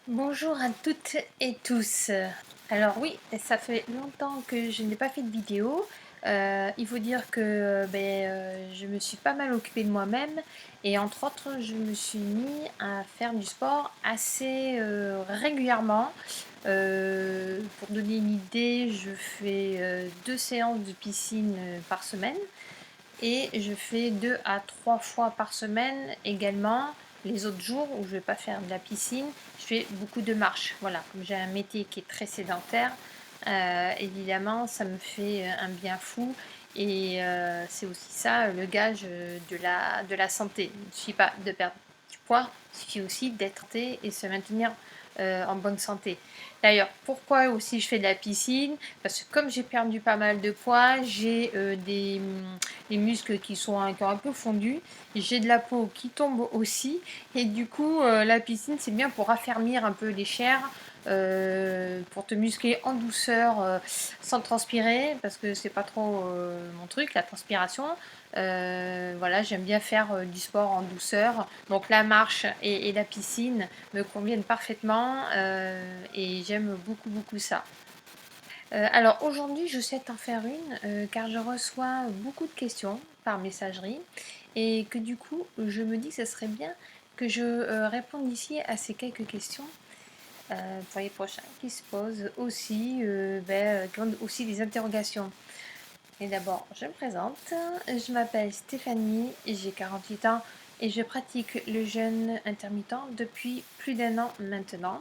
Bonjour à toutes et tous. Alors oui, ça fait longtemps que je n'ai pas fait de vidéo. Il faut dire que je me suis pas mal occupée de moi-même et entre autres, je me suis mis à faire du sport assez régulièrement. Pour donner une idée, je fais 2 séances de piscine par semaine. Et je fais 2 à 3 fois par semaine également. Les autres jours où je ne vais pas faire de la piscine, je fais beaucoup de marche. Voilà, comme j'ai un métier qui est très sédentaire, évidemment, ça me fait un bien fou. Et c'est aussi ça le gage de la santé. Il ne suffit pas de perdre du poids, il suffit aussi d'être et se maintenir en bonne santé. D'ailleurs, pourquoi aussi je fais de la piscine? Parce que comme j'ai perdu pas mal de poids, j'ai les muscles qui sont encore un peu fondus, j'ai de la peau qui tombe aussi, et du coup, la piscine c'est bien pour raffermir un peu les chairs, pour te muscler en douceur sans transpirer, parce que c'est pas trop mon truc, la transpiration. Voilà, j'aime bien faire du sport en douceur. Donc la marche et la piscine me conviennent parfaitement et j'aime beaucoup beaucoup ça. Alors aujourd'hui, je souhaite en faire une car je reçois beaucoup de questions par messagerie et que du coup, je me dis que ce serait bien que je réponde ici à ces quelques questions pour les prochains qui se posent aussi, qui ont aussi des interrogations. Et d'abord, je me présente. Je m'appelle Stéphanie, j'ai 48 ans et je pratique le jeûne intermittent depuis plus d'1 an maintenant.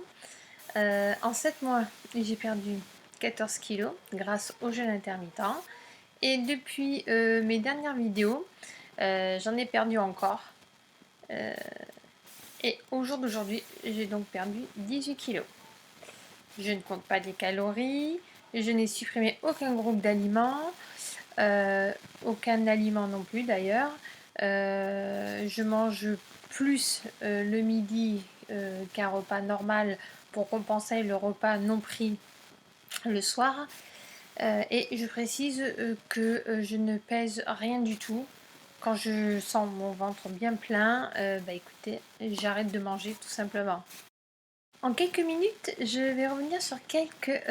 En 7 mois, j'ai perdu 14 kilos grâce au jeûne intermittent. Et depuis mes dernières vidéos, j'en ai perdu encore. Et au jour d'aujourd'hui, j'ai donc perdu 18 kilos. Je ne compte pas les calories, je n'ai supprimé aucun groupe d'aliments, aucun aliment non plus d'ailleurs. Je mange plus le midi qu'un repas normal pour compenser le repas non pris le soir. Et je précise que je ne pèse rien du tout. Quand je sens mon ventre bien plein, écoutez, j'arrête de manger tout simplement. En quelques minutes, je vais revenir sur quelques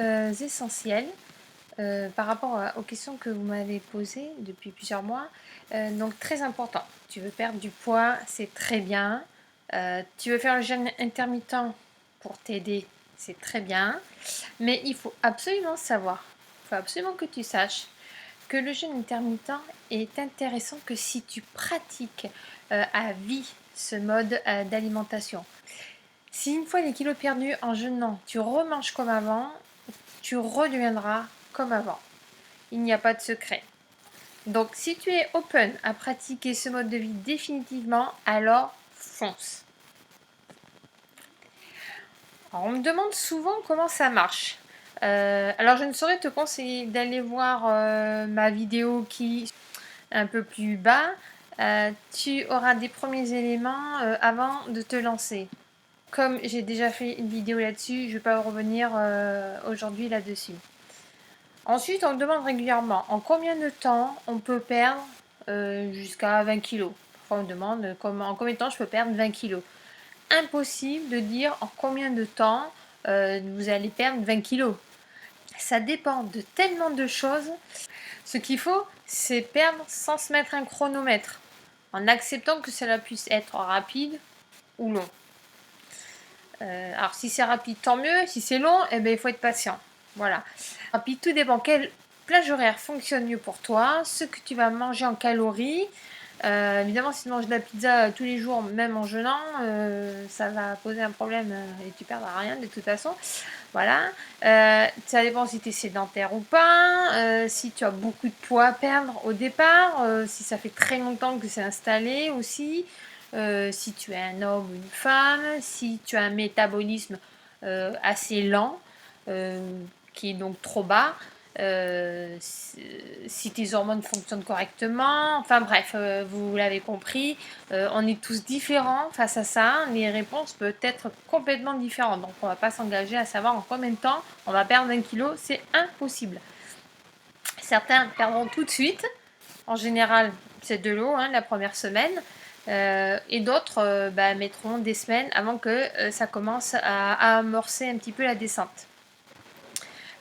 essentiels par rapport aux questions que vous m'avez posées depuis plusieurs mois. Donc très important, tu veux perdre du poids, c'est très bien. Tu veux faire le jeûne intermittent pour t'aider, c'est très bien. Mais il faut absolument savoir, il faut absolument que tu saches que le jeûne intermittent est intéressant que si tu pratiques à vie ce mode d'alimentation. Si une fois les kilos perdus en jeûnant, tu remanges comme avant, tu redeviendras comme avant. Il n'y a pas de secret. Donc si tu es open à pratiquer ce mode de vie définitivement, alors fonce. Alors, on me demande souvent comment ça marche. Alors je ne saurais te conseiller d'aller voir ma vidéo qui est un peu plus bas. Tu auras des premiers éléments avant de te lancer. Comme j'ai déjà fait une vidéo là-dessus, je ne vais pas revenir aujourd'hui là-dessus. Ensuite, on me demande régulièrement en combien de temps on peut perdre jusqu'à 20 kg. Parfois, on me demande en combien de temps je peux perdre 20 kg. Impossible de dire en combien de temps vous allez perdre 20 kg. Ça dépend de tellement de choses. Ce qu'il faut, c'est perdre sans se mettre un chronomètre, en acceptant que cela puisse être rapide ou long. Alors si c'est rapide, tant mieux. Si c'est long, il faut être patient. Voilà. Rapide, tout dépend quelle plage horaire fonctionne mieux pour toi, ce que tu vas manger en calories. Évidemment, si tu manges de la pizza tous les jours, même en jeûnant, ça va poser un problème et tu perdras rien de toute façon. Voilà. Ça dépend si tu es sédentaire ou pas, si tu as beaucoup de poids à perdre au départ, si ça fait très longtemps que c'est installé aussi, si tu es un homme ou une femme, si tu as un métabolisme assez lent, qui est donc trop bas, si tes hormones fonctionnent correctement, enfin bref, vous l'avez compris, on est tous différents face à ça, les réponses peuvent être complètement différentes, donc on ne va pas s'engager à savoir en combien de temps on va perdre 20 kilos, c'est impossible. Certains perdront tout de suite, en général c'est de l'eau la première semaine, Et d'autres mettront des semaines avant que ça commence à amorcer un petit peu la descente.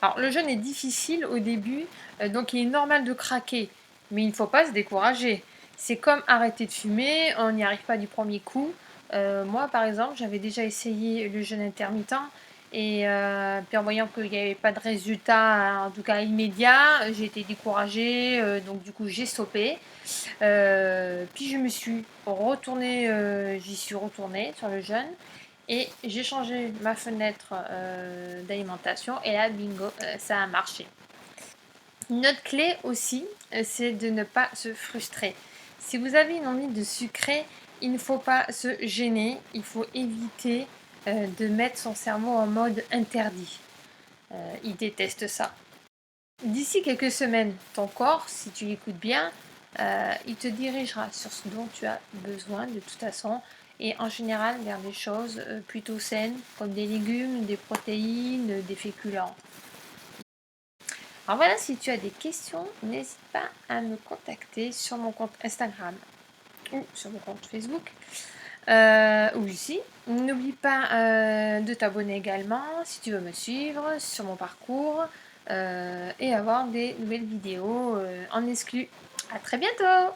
Alors le jeûne est difficile au début, donc il est normal de craquer, mais il ne faut pas se décourager. C'est comme arrêter de fumer, on n'y arrive pas du premier coup. Moi par exemple, j'avais déjà essayé le jeûne intermittent et puis en voyant qu'il n'y avait pas de résultat, en tout cas immédiat, j'ai été découragée, donc du coup j'ai stoppé. Puis je me suis retournée, j'y suis retournée sur le jeûne et j'ai changé ma fenêtre d'alimentation et là bingo, ça a marché. Une autre clé aussi, c'est de ne pas se frustrer. Si vous avez une envie de sucrer, il ne faut pas se gêner, il faut éviter de mettre son cerveau en mode interdit. Il déteste ça. D'ici quelques semaines, ton corps, si tu l'écoutes bien, il te dirigera sur ce dont tu as besoin de toute façon et en général vers des choses plutôt saines comme des légumes, des protéines, des féculents. Alors voilà, si tu as des questions, n'hésite pas à me contacter sur mon compte Instagram ou sur mon compte Facebook ou ici. N'oublie pas de t'abonner également si tu veux me suivre sur mon parcours et avoir des nouvelles vidéos en exclu. À très bientôt!